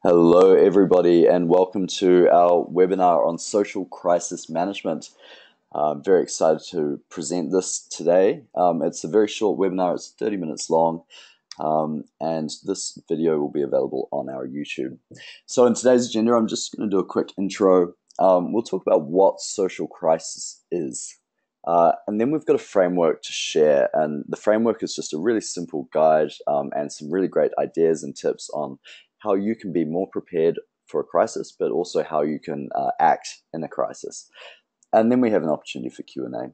Hello, everybody, and welcome to our webinar on social crisis management. I'm very excited to present this today. It's a very short webinar, it's 30 minutes long, and this video will be available on our YouTube. So in today's agenda, I'm just going to do a quick intro. We'll talk about what social crisis is. And then we've got a framework to share, and the framework is just a really simple guide and some really great ideas and tips on how you can be more prepared for a crisis, but also how you can act in a crisis. And then we have an opportunity for Q&A.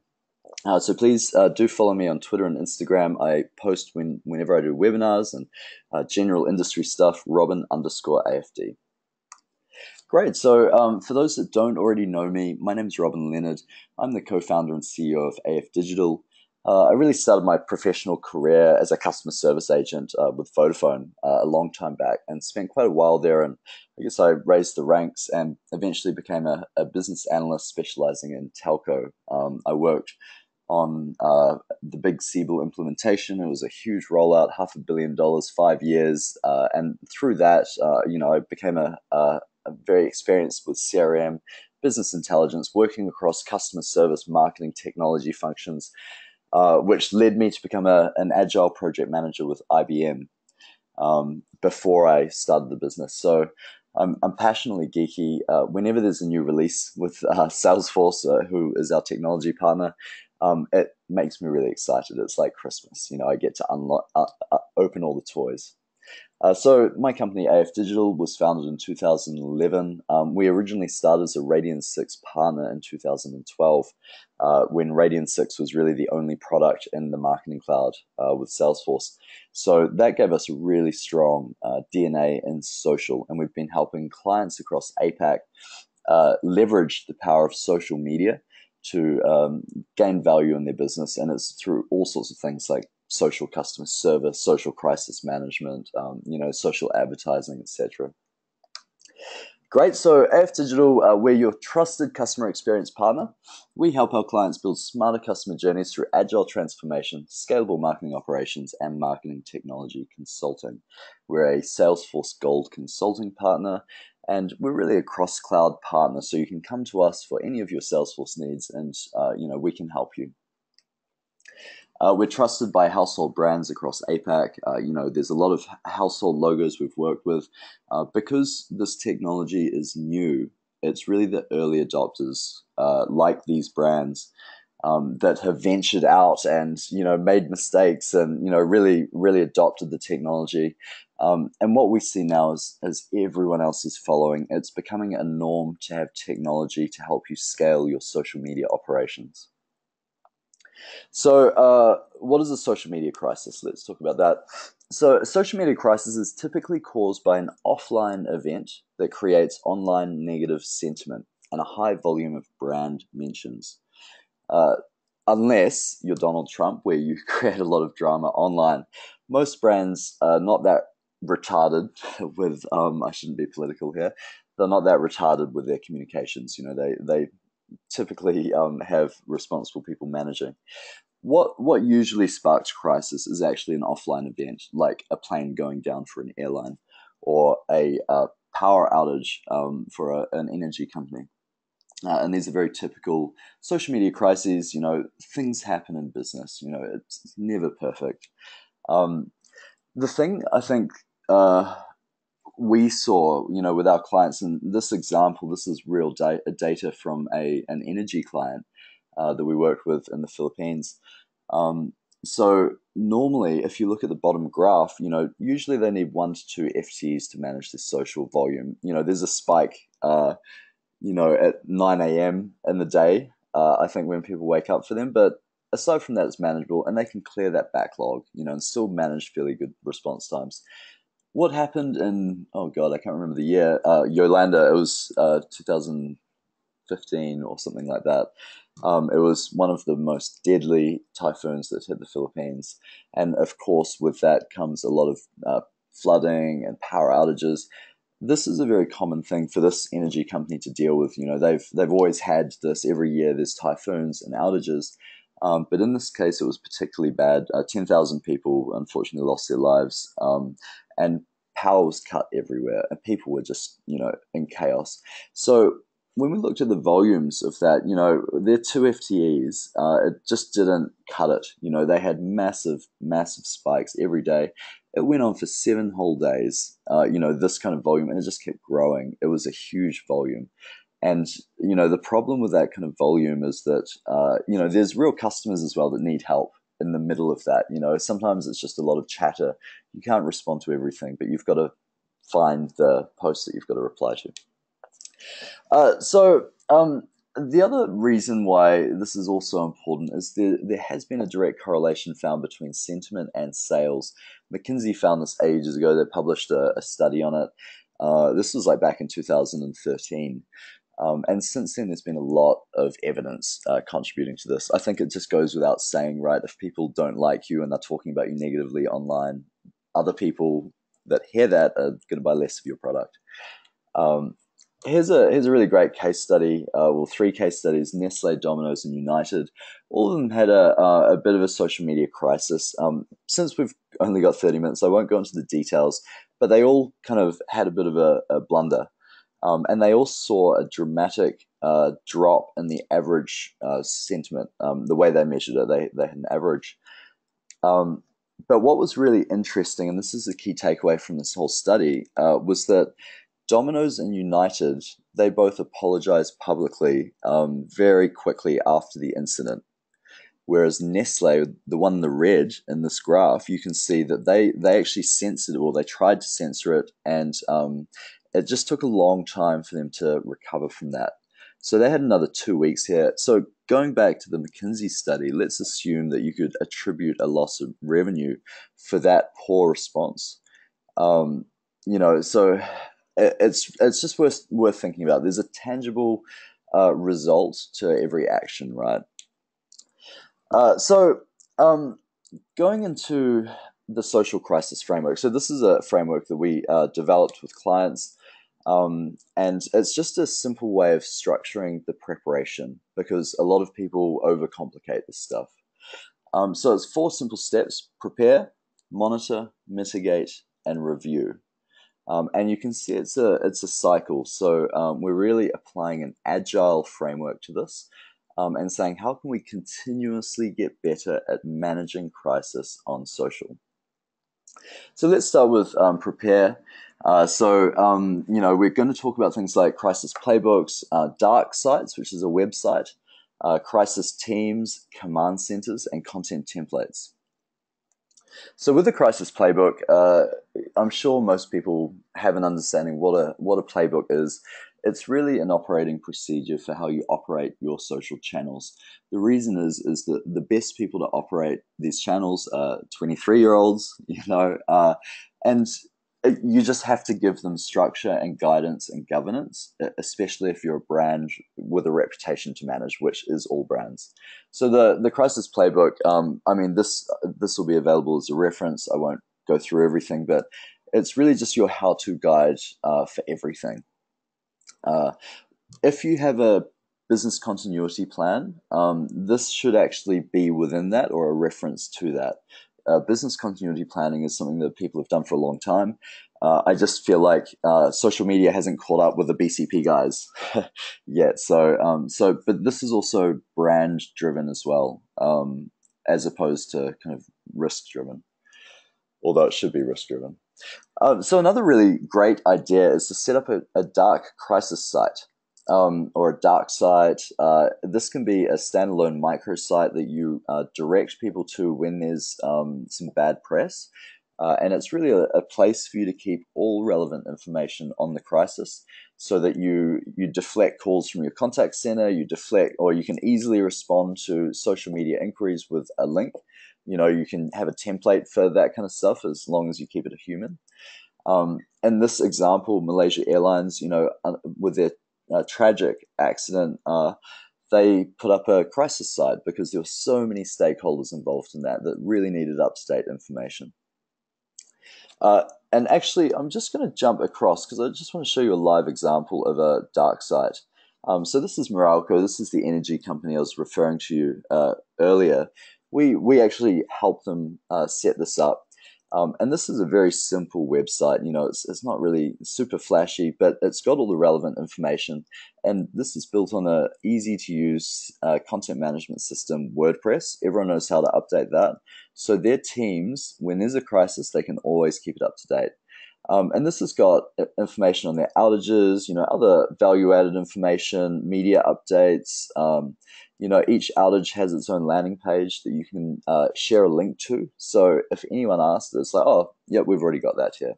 So please do follow me on Twitter and Instagram. I post whenever I do webinars and general industry stuff, Robin_AFD. Great. So for those that don't already know me, my name is Robin Leonard. I'm the co-founder and CEO of AF Digital. I really started my professional career as a customer service agent with Vodafone a long time back and spent quite a while there. And I guess I raised the ranks and eventually became a business analyst specializing in telco. I worked on the big Siebel implementation. It was a huge rollout, $500 million, 5 years. And through that, I became a very experienced with CRM, business intelligence, working across customer service, marketing, technology functions. Which led me to become an Agile project manager with IBM before I started the business. So I'm passionately geeky. Whenever there's a new release with Salesforce, who is our technology partner, it makes me really excited. It's like Christmas. I get to open all the toys. So my company, AF Digital, was founded in 2011. We originally started as a Radian 6 partner in 2012, when Radian 6 was really the only product in the marketing cloud with Salesforce. So that gave us a really strong DNA in social, and we've been helping clients across APAC leverage the power of social media to gain value in their business, and it's through all sorts of things like social customer service, social crisis management, social advertising, etc. Great. So AF Digital, we're your trusted customer experience partner. We help our clients build smarter customer journeys through agile transformation, scalable marketing operations, and marketing technology consulting. We're a Salesforce Gold consulting partner, and we're really a cross-cloud partner. So you can come to us for any of your Salesforce needs, and we can help you. We're trusted by household brands across APAC. There's a lot of household logos we've worked with. Because this technology is new, it's really the early adopters, like these brands, that have ventured out and, made mistakes and, really, really adopted the technology. And what we see now is, as everyone else is following, it's becoming a norm to have technology to help you scale your social media operations. So what is a social media crisis? Let's talk about that. So a social media crisis is typically caused by an offline event that creates online negative sentiment and a high volume of brand mentions. Unless you're Donald Trump, where you create a lot of drama online. Most brands are not that retarded with, I shouldn't be political here, they're not that retarded with their communications. They typically have responsible people managing. What usually sparks crisis is actually an offline event, like a plane going down for an airline or a power outage for an energy company. And these are very typical social media crises. Things happen in business. It's never perfect. The thing I think we saw, with our clients, and this example, this is real data from an energy client that we worked with in the Philippines. So normally, if you look at the bottom graph, usually they need 1 to 2 FTEs to manage this social volume. There's a spike, at 9 a.m. in the day, I think, when people wake up for them. But aside from that, it's manageable, and they can clear that backlog, and still manage fairly good response times. What happened in, oh God, I can't remember the year, Yolanda, it was 2015 or something like that. It was one of the most deadly typhoons that hit the Philippines. And of course, with that comes a lot of flooding and power outages. This is a very common thing for this energy company to deal with. They've always had this every year, there's typhoons and outages. But in this case, it was particularly bad. 10,000 people unfortunately lost their lives. And power was cut everywhere, and people were just, in chaos. So when we looked at the volumes of that, their 2 FTEs, it just didn't cut it. They had massive, massive spikes every day. It went on for 7 whole days, this kind of volume, and it just kept growing. It was a huge volume. And, the problem with that kind of volume is that, there's real customers as well that need help in the middle of that. Sometimes it's just a lot of chatter. You can't respond to everything, but you've got to find the post that you've got to reply to. The other reason why this is also important is there has been a direct correlation found between sentiment and sales. McKinsey found this ages ago. They published a study on it. This was like back in 2013. And since then, there's been a lot of evidence contributing to this. I think it just goes without saying, right? If people don't like you and they're talking about you negatively online, other people that hear that are going to buy less of your product. Here's a really great case study. 3 case studies: Nestle, Dominos, and United. All of them had a bit of a social media crisis. Since we've only got 30 minutes, I won't go into the details, but they all kind of had a bit of a blunder. And they all saw a dramatic drop in the average sentiment. The way they measured it, they had an average. But what was really interesting, and this is the key takeaway from this whole study, was that Domino's and United, they both apologized publicly very quickly after the incident. Whereas Nestle, the one in the red in this graph, you can see that they actually censored it, or they tried to censor it, and it just took a long time for them to recover from that. So they had another 2 weeks here. So going back to the McKinsey study, let's assume that you could attribute a loss of revenue for that poor response. So it's just worth thinking about. There's a tangible result to every action, right? Going into the social crisis framework. So this is a framework that we developed with clients. And it's just a simple way of structuring the preparation, because a lot of people overcomplicate this stuff. So it's 4 simple steps: prepare, monitor, mitigate, and review. And you can see it's a cycle. So we're really applying an agile framework to this, and saying, how can we continuously get better at managing crisis on social? So let's start with prepare. We're going to talk about things like crisis playbooks, dark sites, which is a website, crisis teams, command centers, and content templates. So with the crisis playbook, I'm sure most people have an understanding what a playbook is. It's really an operating procedure for how you operate your social channels. The reason is that the best people to operate these channels are 23-year-olds, and you just have to give them structure and guidance and governance, especially if you're a brand with a reputation to manage, which is all brands. So the crisis playbook, this will be available as a reference. I won't go through everything, but it's really just your how-to guide for everything. If you have a business continuity plan, this should actually be within that, or a reference to that. Business continuity planning is something that people have done for a long time. I just feel like social media hasn't caught up with the BCP guys yet. But this is also brand driven as well, as opposed to kind of risk driven, although it should be risk driven. So another really great idea is to set up a dark crisis site, or a dark site. This can be a standalone microsite that you direct people to when there's some bad press. And it's really a place for you to keep all relevant information on the crisis, so that you deflect calls from your contact center, you can easily respond to social media inquiries with a link. You can have a template for that kind of stuff, as long as you keep it a human. In this example, Malaysia Airlines, with their tragic accident, they put up a crisis site because there were so many stakeholders involved in that really needed up-to-date information. And actually, I'm just going to jump across because I just want to show you a live example of a dark site. So this is Meralco. This is the energy company I was referring to you earlier. We actually helped them set this up. And this is a very simple website. It's not really super flashy, but it's got all the relevant information. And this is built on a easy to use content management system, WordPress. Everyone knows how to update that. So their teams, when there's a crisis, they can always keep it up to date. And this has got information on their outages, other value-added information, media updates. Each outage has its own landing page that you can share a link to. So if anyone asks, it's like, oh, yeah, we've already got that here.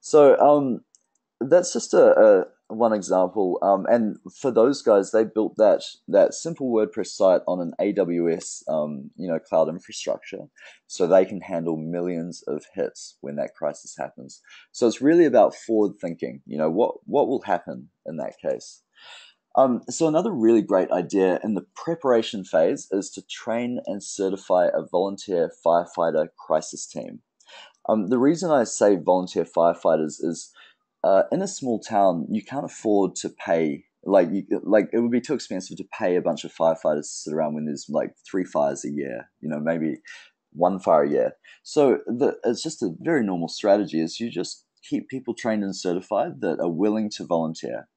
So that's just a one example. And for those guys, they built that simple WordPress site on an AWS, cloud infrastructure, so they can handle millions of hits when that crisis happens. So it's really about forward thinking. What will happen in that case? So another really great idea in the preparation phase is to train and certify a volunteer firefighter crisis team. The reason I say volunteer firefighters is in a small town, you can't afford to pay, it would be too expensive to pay a bunch of firefighters to sit around when there's like 3 fires a year, maybe 1 fire a year. So it's just a very normal strategy is you just keep people trained and certified that are willing to volunteer.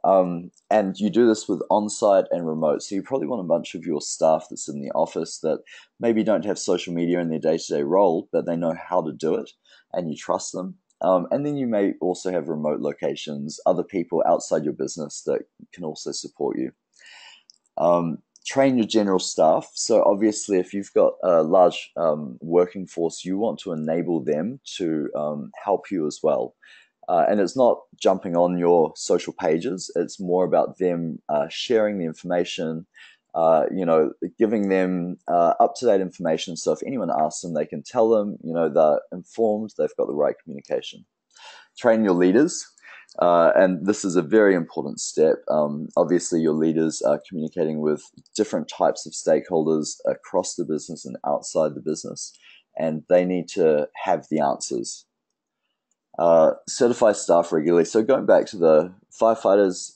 And you do this with on-site and remote. So you probably want a bunch of your staff that's in the office that maybe don't have social media in their day-to-day role, but they know how to do it and you trust them. And then you may also have remote locations, other people outside your business that can also support you. Train your general staff. So obviously, if you've got a large working force, you want to enable them to help you as well. And it's not jumping on your social pages. It's more about them sharing the information, giving them up-to-date information. So if anyone asks them, they can tell them, they're informed, they've got the right communication. Train your leaders. And this is a very important step. Obviously, your leaders are communicating with different types of stakeholders across the business and outside the business, and they need to have the answers. Certify staff regularly. So going back to the firefighters,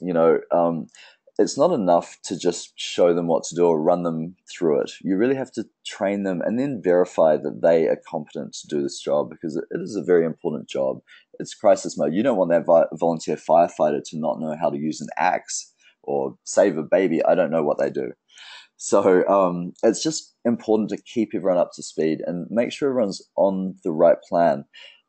it's not enough to just show them what to do or run them through it. You really have to train them and then verify that they are competent to do this job, because it is a very important job. It's crisis mode. You don't want that volunteer firefighter to not know how to use an axe or save a baby. I don't know what they do. So it's just important to keep everyone up to speed and make sure everyone's on the right plan.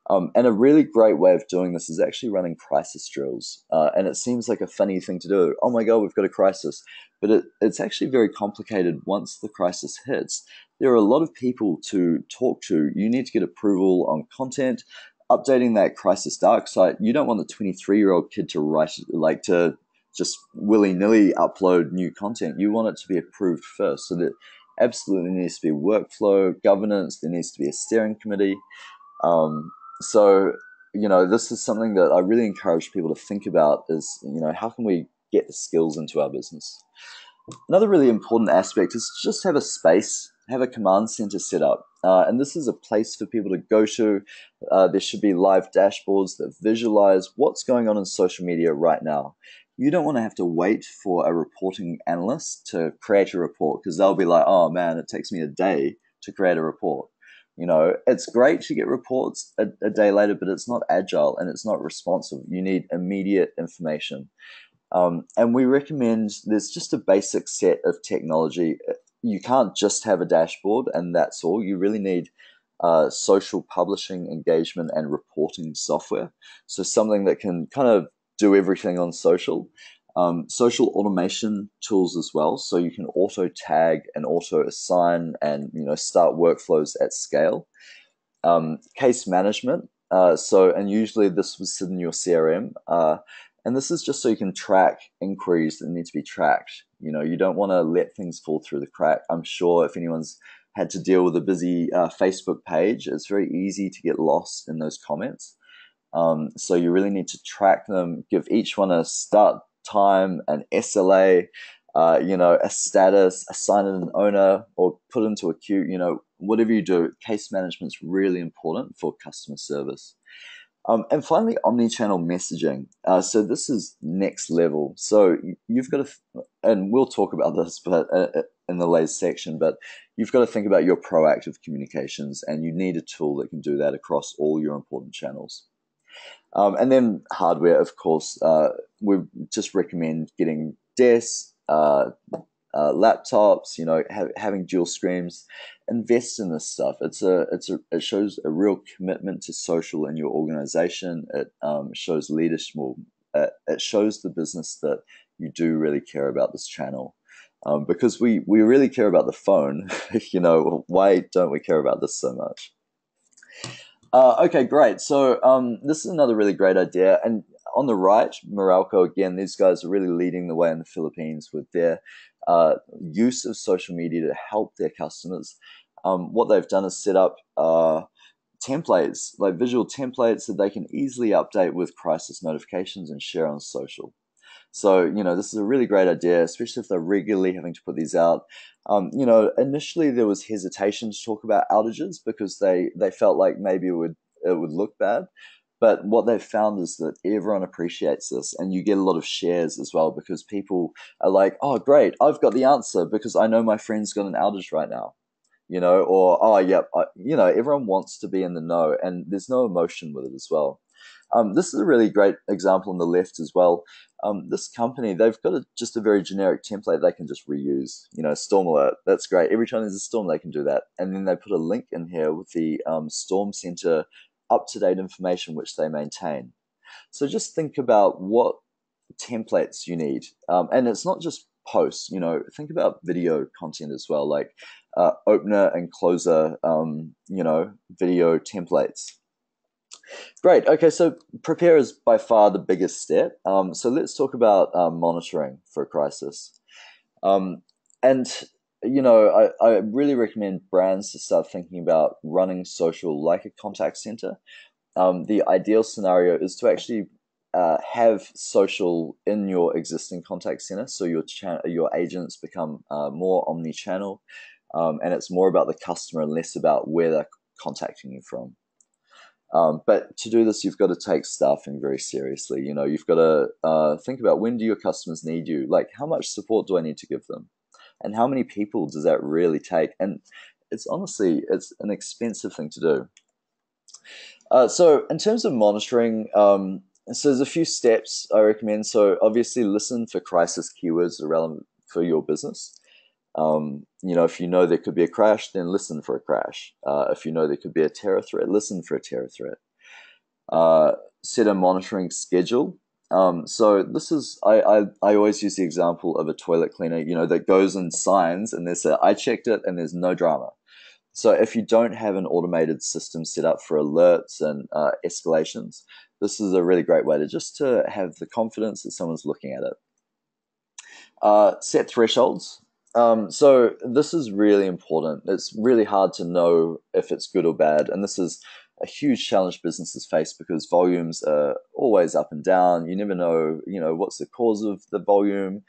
And a really great way of doing this is actually running crisis drills. And it seems like a funny thing to do. Oh my God, we've got a crisis. But it's actually very complicated once the crisis hits. There are a lot of people to talk to. You need to get approval on content, updating that crisis dark site. You don't want the 23-year-old kid to just willy-nilly upload new content. You want it to be approved first. So there absolutely needs to be workflow, governance. There needs to be a steering committee. So, this is something that I really encourage people to think about is, how can we get the skills into our business? Another really important aspect is just have a space, have a command center set up. And this is a place for people to go to. There should be live dashboards that visualize what's going on in social media right now. You don't want to have to wait for a reporting analyst to create a report, because they'll be like, oh man, it takes me a day to create a report. It's great to get reports a day later, but it's not agile and it's not responsive. You need immediate information. And we recommend there's just a basic set of technology. You can't just have a dashboard and that's all. You really need social publishing, engagement, and reporting software. So something that can kind of do everything on social. Social automation tools as well, so you can auto tag and auto assign and start workflows at scale. Case management, and usually this would sit in your CRM, and this is just so you can track inquiries that need to be tracked. You don't want to let things fall through the crack. I'm sure if anyone's had to deal with a busy Facebook page, it's very easy to get lost in those comments. So you really need to track them, give each one a start time, an SLA, a status, assign it an owner, or put into a queue. Whatever you do, case management is really important for customer service. And finally, omni-channel messaging. So this is next level. So you've got to, and we'll talk about this, but in the latest section, but you've got to think about your proactive communications, and you need a tool that can do that across all your important channels. And then hardware, of course, we just recommend getting desks, laptops, having dual screens. Invest in this stuff. It shows a real commitment to social in your organization. It shows leadership. It shows the business that you do really care about this channel. Because we really care about the phone. Why don't we care about this so much? Okay, great. So this is another really great idea. And on the right, Meralco, again, these guys are really leading the way in the Philippines with their use of social media to help their customers. What they've done is set up templates, like visual templates that they can easily update with crisis notifications and share on social. So, this is a really great idea, especially if they're regularly having to put these out. Initially there was hesitation to talk about outages because they felt like maybe it would look bad. But what they've found is that everyone appreciates this, and you get a lot of shares as well because people are like, oh, great, I've got the answer because I know my friend's got an outage right now. Or, oh, yeah, everyone wants to be in the know, and there's no emotion with it as well. This is a really great example on the left as well. This company, they've got just a very generic template they can just reuse. Storm alert, that's great. Every time there's a storm, they can do that. And then they put a link in here with the Storm Center up-to-date information which they maintain. So just think about what templates you need. And it's not just posts, think about video content as well, like opener and closer, video templates. Great. Okay, so prepare is by far the biggest step. So let's talk about monitoring for a crisis. I really recommend brands to start thinking about running social like a contact center. The ideal scenario is to actually have social in your existing contact center, so your agents become more omni-channel, and it's more about the customer and less about where they're contacting you from. But to do this, you've got to take staffing very seriously. You've got to think about, when do your customers need you? Like, how much support do I need to give them? And how many people does that really take? And it's an expensive thing to do. So in terms of monitoring, so there's a few steps I recommend. So obviously listen for crisis keywords that are relevant for your business. If there could be a crash, then listen for a crash. If there could be a terror threat, listen for a terror threat. Set a monitoring schedule. So this is, I always use the example of a toilet cleaner, that goes and signs and there's I checked it and there's no drama. So if you don't have an automated system set up for alerts and escalations, this is a really great way to have the confidence that someone's looking at it. Set thresholds. So this is really important. It's really hard to know if it's good or bad, and this is a huge challenge businesses face because volumes are always up and down. You never know, what's the cause of the volume.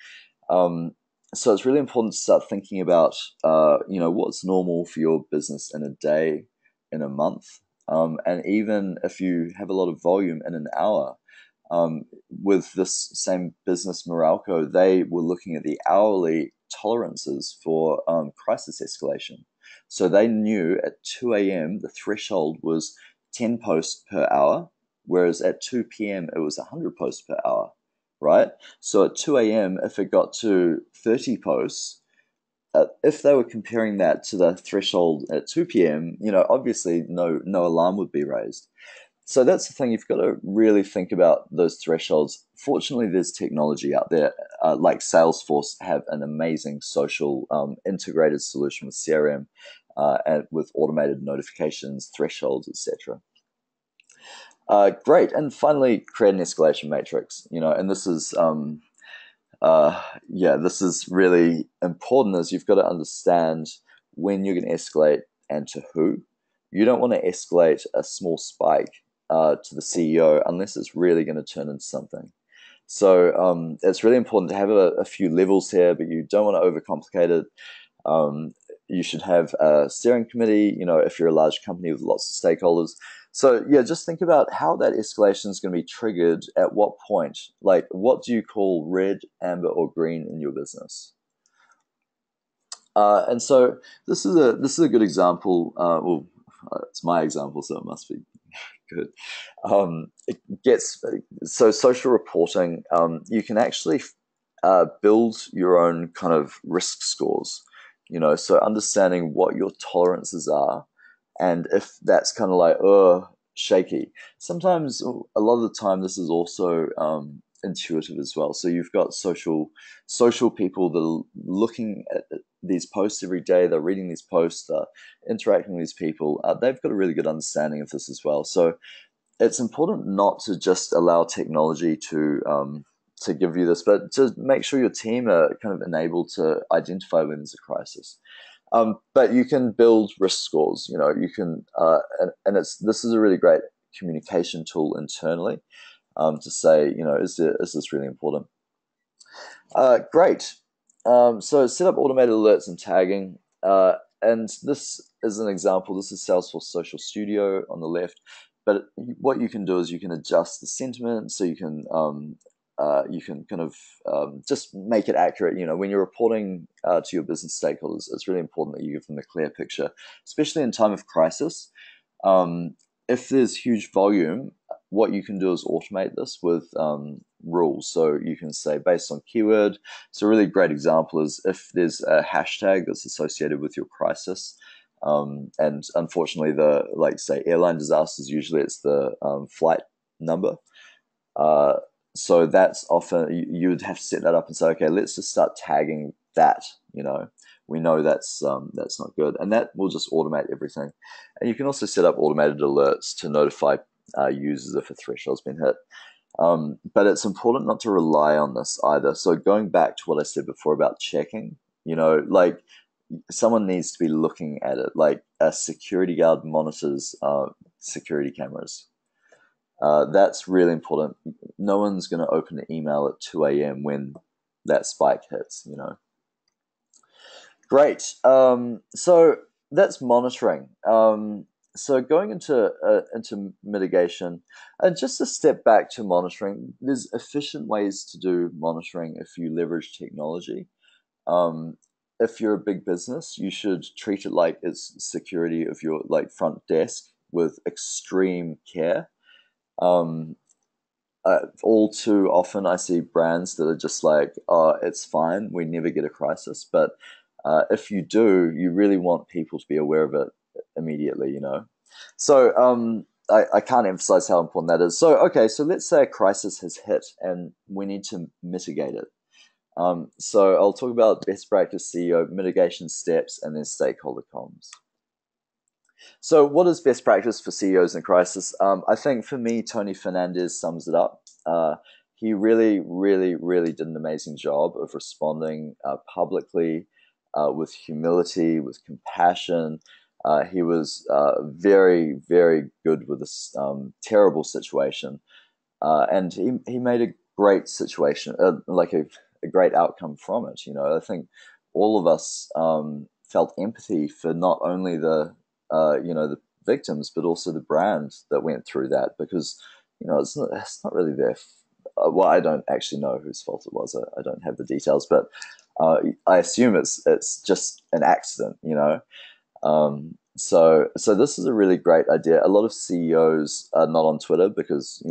So it's really important to start thinking about, what's normal for your business in a day, in a month, and even if you have a lot of volume in an hour. With this same business, Meralco, they were looking at the hourly tolerances for crisis escalation. So they knew at 2 a.m. the threshold was 10 posts per hour, whereas at 2 p.m. it was 100 posts per hour, right? So at 2 a.m. if it got to 30 posts, if they were comparing that to the threshold at 2 p.m., obviously no alarm would be raised. So that's the thing, you've got to really think about those thresholds. Fortunately, there's technology out there, like Salesforce have an amazing social integrated solution with CRM and with automated notifications, thresholds, etc. Great, and finally, create an escalation matrix. And this is, this is really important, as you've got to understand when you're going to escalate and to who. You don't want to escalate a small spike to the CEO unless it's really going to turn into something. So it's really important to have a few levels here, but you don't want to overcomplicate it. You should have a steering committee, if you're a large company with lots of stakeholders. So yeah, just think about how that escalation is going to be triggered at what point. Like, what do you call red, amber, or green in your business? And so this is a good example. Well, it's my example, so it must be good. It gets so social reporting. You can actually build your own kind of risk scores. So understanding what your tolerances are, and if that's kind of like shaky. Sometimes, a lot of the time, this is also intuitive as well. So you've got social people that are looking at these posts every day. They're reading these posts, interacting with these people. They've got a really good understanding of this as well. So it's important not to just allow technology to give you this, but to make sure your team are kind of enabled to identify when there's a crisis. But you can build risk scores. You can, and this is a really great communication tool internally, to say, is this really important? Great. So set up automated alerts and tagging. And this is an example. This is Salesforce Social Studio on the left. But what you can do is you can adjust the sentiment, so you can kind of just make it accurate. When you're reporting to your business stakeholders, it's really important that you give them a clear picture, especially in time of crisis. If there's huge volume, what you can do is automate this with rules. So you can say based on keyword. So a really great example is if there's a hashtag that's associated with your crisis. And unfortunately, say airline disasters, usually it's the flight number. So that's often, you would have to set that up and say, okay, let's just start tagging that. We know that's not good, and that will just automate everything. And you can also set up automated alerts to notify users if a threshold's been hit. But it's important not to rely on this either. So going back to what I said before about checking, like someone needs to be looking at it. Like a security guard monitors security cameras. That's really important. No one's going to open an email at 2 a.m. when that spike hits, Great. So that's monitoring. So going into mitigation, and just a step back to monitoring, there's efficient ways to do monitoring if you leverage technology. If you're a big business, you should treat it like it's security of your front desk with extreme care. All too often I see brands that are just like, oh, it's fine, we never get a crisis. But if you do, you really want people to be aware of it immediately, So I can't emphasize how important that is. So, okay, so let's say a crisis has hit and we need to mitigate it. So I'll talk about best practice CEO, mitigation steps, and then stakeholder comms. So what is best practice for CEOs in crisis? I think for me, Tony Fernandez sums it up. He really, really, really did an amazing job of responding publicly with humility, with compassion. He was very, very good with this terrible situation. And he made a great situation, a great outcome from it. I think all of us felt empathy for not only the victims, but also the brand that went through that, because it's not really their. Well, I don't actually know whose fault it was. I don't have the details, but I assume it's just an accident. So this is a really great idea. A lot of CEOs are not on Twitter because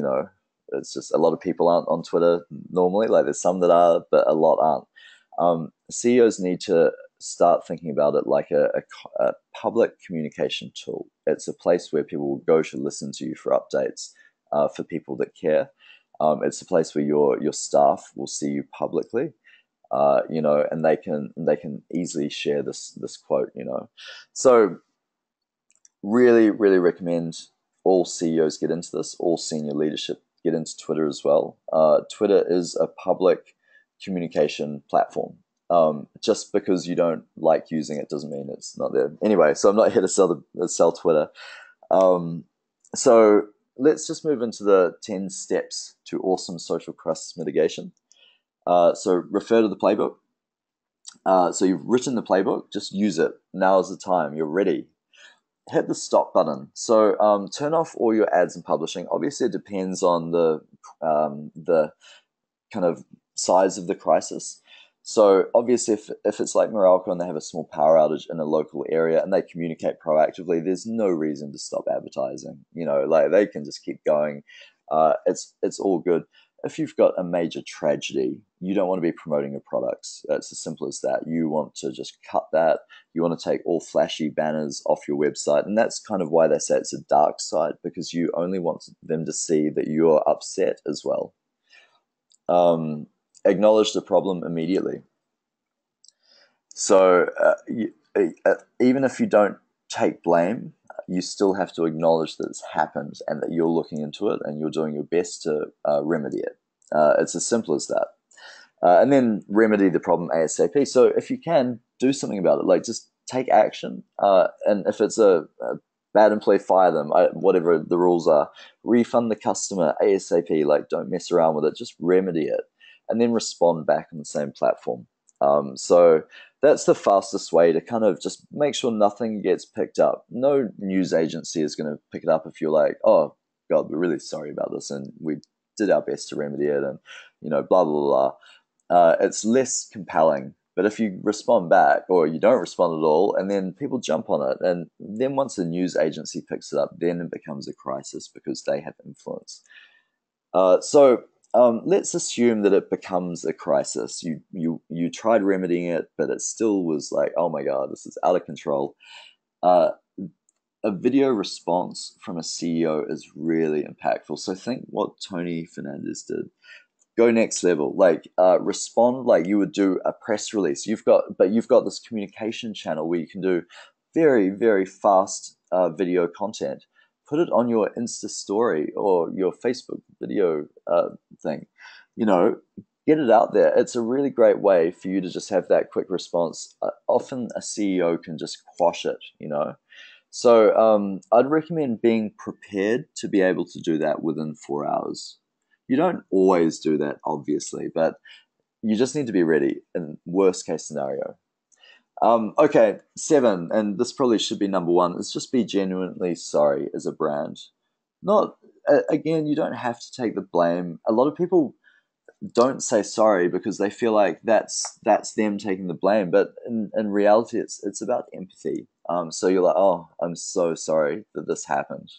it's just a lot of people aren't on Twitter normally. Like there's some that are, but a lot aren't. CEOs need to start thinking about it like a public communication tool. It's a place where people will go to listen to you for updates, for people that care. It's a place where your staff will see you publicly, and they can easily share this quote. So really, really recommend all CEOs get into this. All senior leadership get into Twitter as well. Twitter is a public communication platform. Just because you don't like using it doesn't mean it's not there. Anyway, so I'm not here to sell Twitter. So let's just move into the 10 steps to awesome social crisis mitigation. So refer to the playbook. So you've written the playbook, just use it. Now is the time. You're ready. Hit the stop button. So turn off all your ads and publishing. Obviously, it depends on the kind of size of the crisis. So obviously, if it's like Meralco and they have a small power outage in a local area and they communicate proactively, there's no reason to stop advertising. Like they can just keep going. It's all good. If you've got a major tragedy, you don't want to be promoting your products. It's as simple as that. You want to just cut that. You want to take all flashy banners off your website. And that's kind of why they say it's a dark side, because you only want them to see that you're upset as well. Acknowledge the problem immediately. So even if you don't take blame, you still have to acknowledge that it's happened and that you're looking into it and you're doing your best to remedy it. It's as simple as that. And then remedy the problem ASAP. So if you can, do something about it. Like just take action. And if it's a bad employee, fire them. Whatever the rules are. Refund the customer ASAP. Like don't mess around with it. Just remedy it. And then respond back on the same platform. So that's the fastest way to kind of just make sure nothing gets picked up. No news agency is going to pick it up if you're like, oh, God, we're really sorry about this and we did our best to remedy it and, blah, blah, blah. It's less compelling. But if you respond back or you don't respond at all and then people jump on it, and then once a news agency picks it up, then it becomes a crisis because they have influence. So let's assume that it becomes a crisis. You tried remedying it, but it still was like, oh my God, this is out of control. A video response from a CEO is really impactful. So think what Tony Fernandez did. Go next level. Like respond like you would do a press release. You've got this communication channel where you can do very, very fast video content. Put it on your Insta story or your Facebook video thing. Get it out there. It's a really great way for you to just have that quick response. Often a CEO can just quash it, So I'd recommend being prepared to be able to do that within 4 hours. You don't always do that, obviously, but you just need to be ready in worst case scenario. Okay, 7, and this probably should be number 1, is just be genuinely sorry as a brand. Not, again, you don't have to take the blame. A lot of people don't say sorry because they feel like that's them taking the blame, but in reality, it's about empathy. So you're like, oh, I'm so sorry that this happened,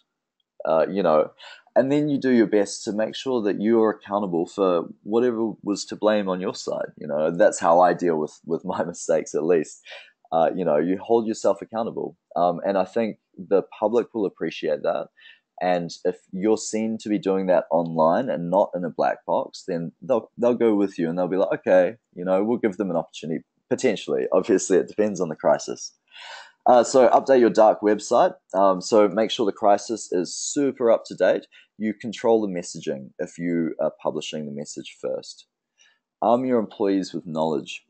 and then you do your best to make sure that you are accountable for whatever was to blame on your side. That's how I deal with my mistakes, at least. You hold yourself accountable, and I think the public will appreciate that. And if you're seen to be doing that online and not in a black box, then they'll go with you and they'll be like, okay, we'll give them an opportunity. Potentially, obviously, it depends on the crisis. So update your dark website. So make sure the crisis is super up to date. You control the messaging if you are publishing the message first. Arm your employees with knowledge.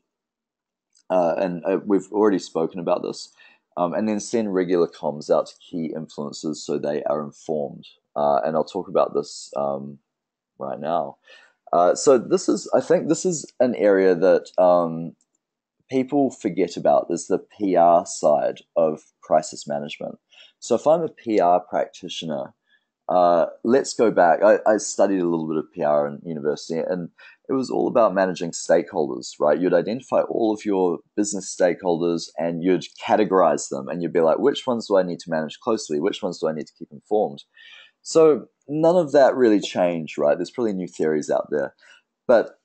And we've already spoken about this. And then send regular comms out to key influencers so they are informed. And I'll talk about this right now. So I think this is an area that people forget about, is the PR side of crisis management. So if I'm a PR practitioner, let's go back. I studied a little bit of PR in university, and it was all about managing stakeholders, right? You'd identify all of your business stakeholders and you'd categorize them, and you'd be like, which ones do I need to manage closely? Which ones do I need to keep informed? So none of that really changed, right? There's probably new theories out there, but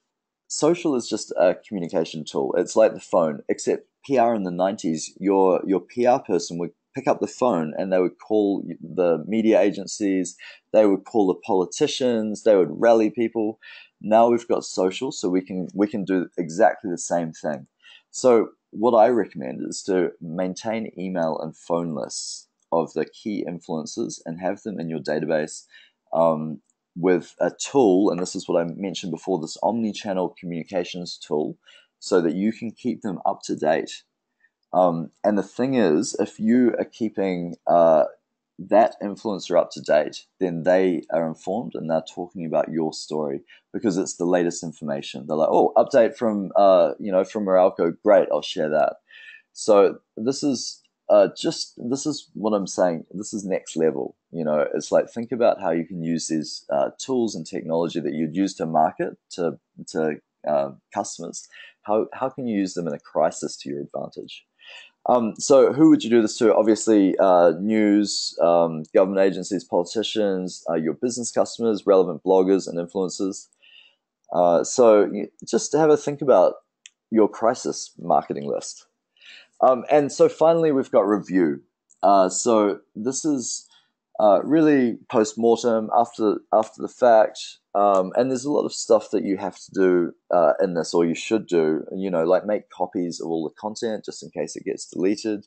social is just a communication tool. It's like the phone, except PR in the 90s, your PR person would pick up the phone and they would call the media agencies, they would call the politicians, they would rally people. Now we've got social, so we can do exactly the same thing. So what I recommend is to maintain email and phone lists of the key influencers and have them in your database with a tool, and this is what I mentioned before, this omni-channel communications tool, so that you can keep them up to date. And the thing is, if you are keeping that influencer up to date, then they are informed and they're talking about your story because it's the latest information. They're like, oh, update from from Meralco, great, I'll share that. So this is what I'm saying. This is next level. It's like, think about how you can use these tools and technology that you'd use to market to customers. how can you use them in a crisis to your advantage? So who would you do this to? Obviously, news, government agencies, politicians, your business customers, relevant bloggers and influencers. Just to have a think about your crisis marketing list. And so finally, we've got review. So this is really post-mortem, after the fact. And there's a lot of stuff that you have to do in this, or you should do, like make copies of all the content just in case it gets deleted.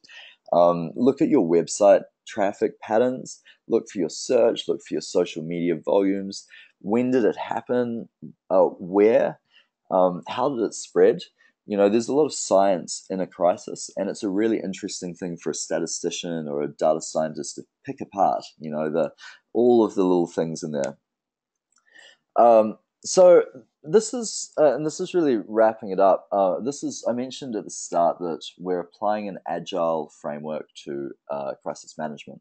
Look at your website traffic patterns, look for your search, look for your social media volumes. When did it happen? Where? How did it spread? There's a lot of science in a crisis, and it's a really interesting thing for a statistician or a data scientist to pick apart, all of the little things in there. So this is really wrapping it up. I mentioned at the start that we're applying an Agile framework to crisis management.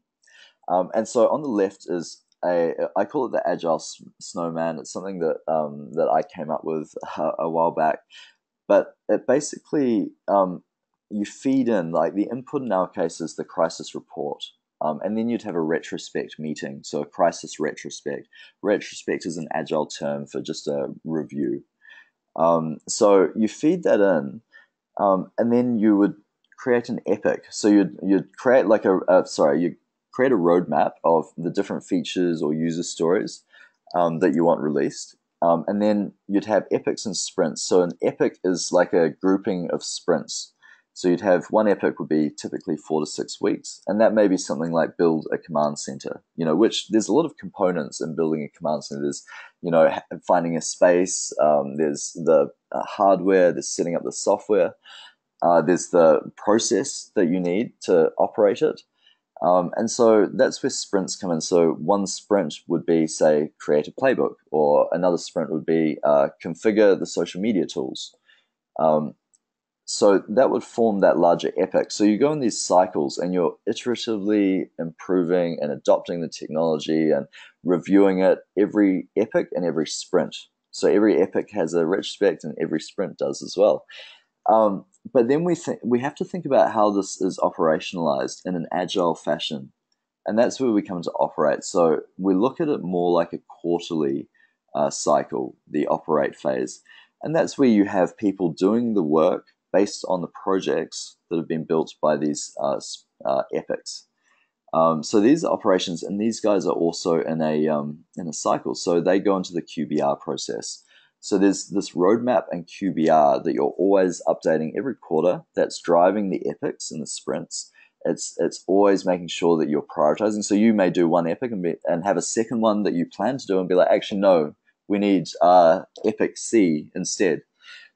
And so on the left is I call it the Agile Snowman. It's something that I came up with a while back. But it basically, you feed in, like the input in our case is the crisis report. And then you'd have a retrospect meeting. So a crisis retrospect. Retrospect is an Agile term for just a review. So you feed that in, and then you would create an epic. So you'd create like you create a roadmap of the different features or user stories that you want released. And then you'd have epics and sprints. So an epic is like a grouping of sprints. So you'd have one epic would be typically 4 to 6 weeks. And that may be something like build a command center, which there's a lot of components in building a command center. There's, finding a space. There's the hardware. There's setting up the software. There's the process that you need to operate it. And so that's where sprints come in. So one sprint would be, say, create a playbook, or another sprint would be configure the social media tools. So that would form that larger epic. So you go in these cycles and you're iteratively improving and adopting the technology and reviewing it every epic and every sprint. So every epic has a retrospect and every sprint does as well. But then we have to think about how this is operationalized in an agile fashion. And that's where we come to operate. So we look at it more like a quarterly cycle, the operate phase. And that's where you have people doing the work based on the projects that have been built by these epics. So these operations, and these guys are also in a cycle. So they go into the QBR process. So there's this roadmap and QBR that you're always updating every quarter. That's driving the epics and the sprints. It's always making sure that you're prioritizing. So you may do one epic and have a second one that you plan to do and be like, actually, no, we need epic C instead.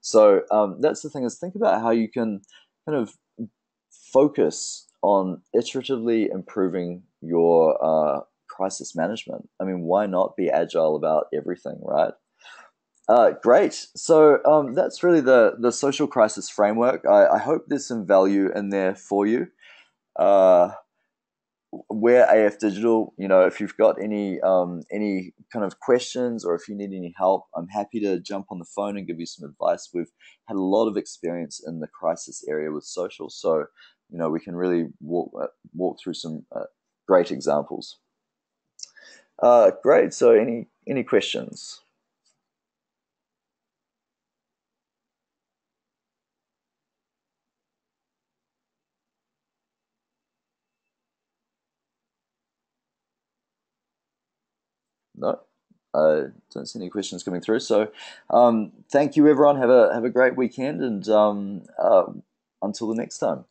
So that's the thing, is think about how you can kind of focus on iteratively improving your crisis management. I mean, why not be agile about everything, right? Great. So that's really the social crisis framework. I hope there's some value in there for you. We're AF Digital. If you've got any kind of questions, or if you need any help, I'm happy to jump on the phone and give you some advice. We've had a lot of experience in the crisis area with social, so we can really walk through some great examples. Great. So any questions? No, I don't see any questions coming through. So, thank you, everyone. Have a great weekend, and until the next time.